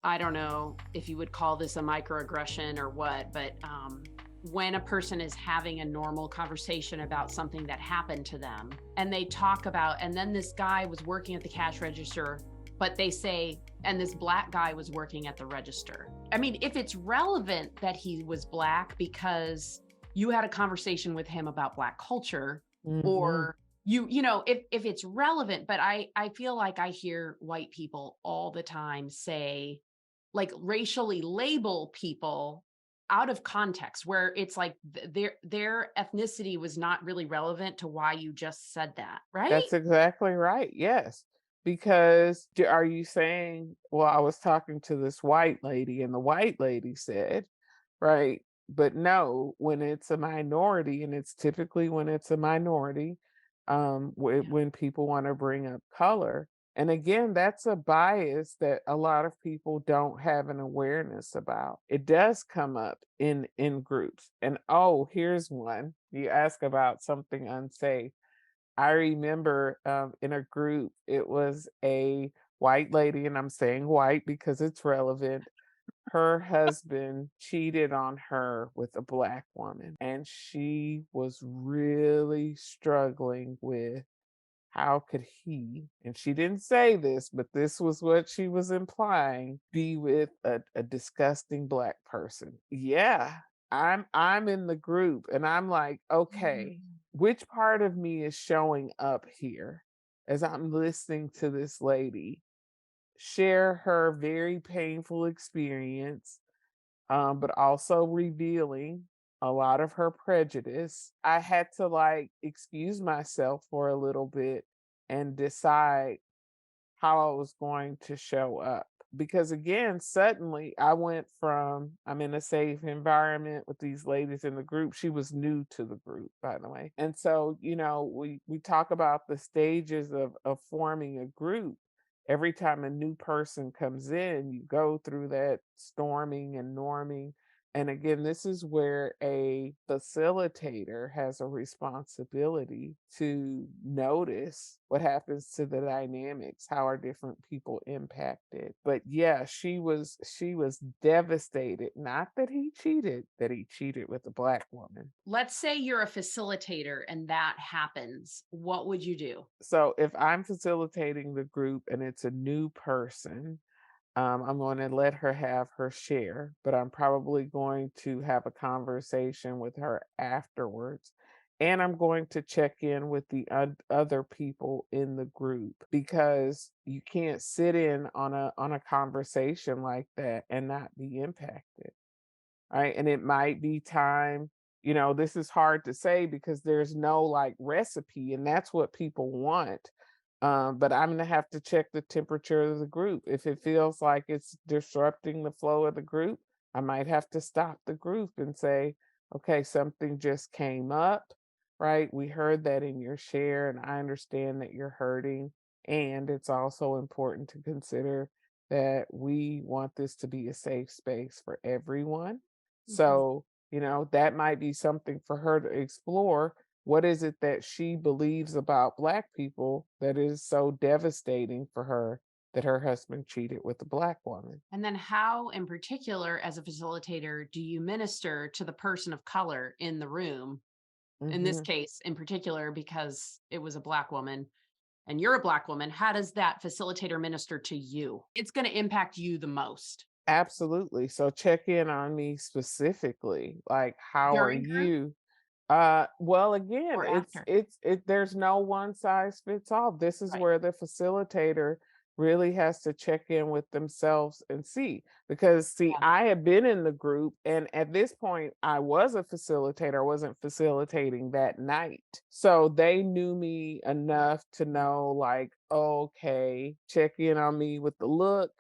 I don't know if you would call this a microaggression or what, but when a person is having a normal conversation about something that happened to them and they talk about, and then this guy was working at the cash register, but they say, and this black guy was working at the register. I mean, if it's relevant that he was black because you had a conversation with him about black culture, Mm-hmm. or if it's relevant, but I feel like I hear white people all the time say, like, racially label people out of context, where it's like their ethnicity was not really relevant to why you just said that, right? That's exactly right. Yes. Because are you saying, well, I was talking to this white lady and the white lady said, right? But no, when it's a minority, and it's typically when it's a minority, Yeah. when people want to bring up color. And again, that's a bias that a lot of people don't have an awareness about. It does come up in groups. And oh, here's one. You ask about something unsafe. I remember in a group, it was a white lady, and I'm saying white because it's relevant. Her husband cheated on her with a black woman, and she was really struggling with how could he, and she didn't say this, but this was what she was implying, be with a disgusting black person. Yeah, I'm in the group and I'm like, okay, Mm. which part of me is showing up here as I'm listening to this lady share her very painful experience, but also revealing a lot of her prejudice. I had to like excuse myself for a little bit and decide how I was going to show up. Because again, suddenly I went from I'm in a safe environment with these ladies in the group. She was new to the group, by the way. And so, we talk about the stages of forming a group. Every time a new person comes in, you go through that storming and norming. And again, this is where a facilitator has a responsibility to notice what happens to the dynamics, how are different people impacted. But yeah, she was devastated. Not that he cheated with a black woman. Let's say you're a facilitator and that happens. What would you do? So if I'm facilitating the group and it's a new person, I'm going to let her have her share, but I'm probably going to have a conversation with her afterwards. And I'm going to check in with the other people in the group, because you can't sit in on a conversation like that and not be impacted, right? And it might be time, this is hard to say because there's no like recipe, and that's what people want. But I'm gonna have to check the temperature of the group. If it feels like it's disrupting the flow of the group, I might have to stop the group and say, okay, something just came up, right? We heard that in your share, and I understand that you're hurting. And it's also important to consider that we want this to be a safe space for everyone. Mhm. So, that might be something for her to explore. What is it that she believes about Black people that is so devastating for her that her husband cheated with a Black woman? And then how, in particular, as a facilitator, do you minister to the person of color in the room? In this Mhm. case, in particular, because it was a black woman and you're a black woman, how does that facilitator minister to you? It's going to impact you the most. Absolutely. So check in on me specifically. Like, how are During group you? Well, again, or it's after? it's it there's no one size fits all. This is Right. where the facilitator really has to check in with themselves and see. Because see, Yeah. I had been in the group, and at this point I was a facilitator. I wasn't facilitating that night. So they knew me enough to know like, okay, check in on me with the look,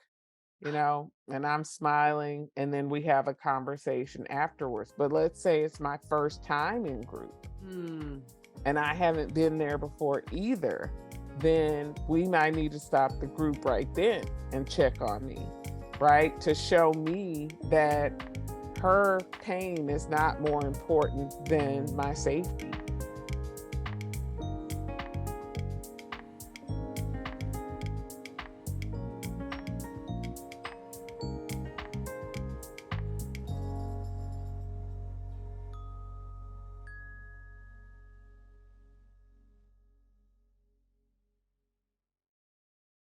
and I'm smiling, and then we have a conversation afterwards. But let's say it's my first time in group Hmm. and I haven't been there before either, then we might need to stop the group right then and check on me, right? To show me that her pain is not more important than my safety.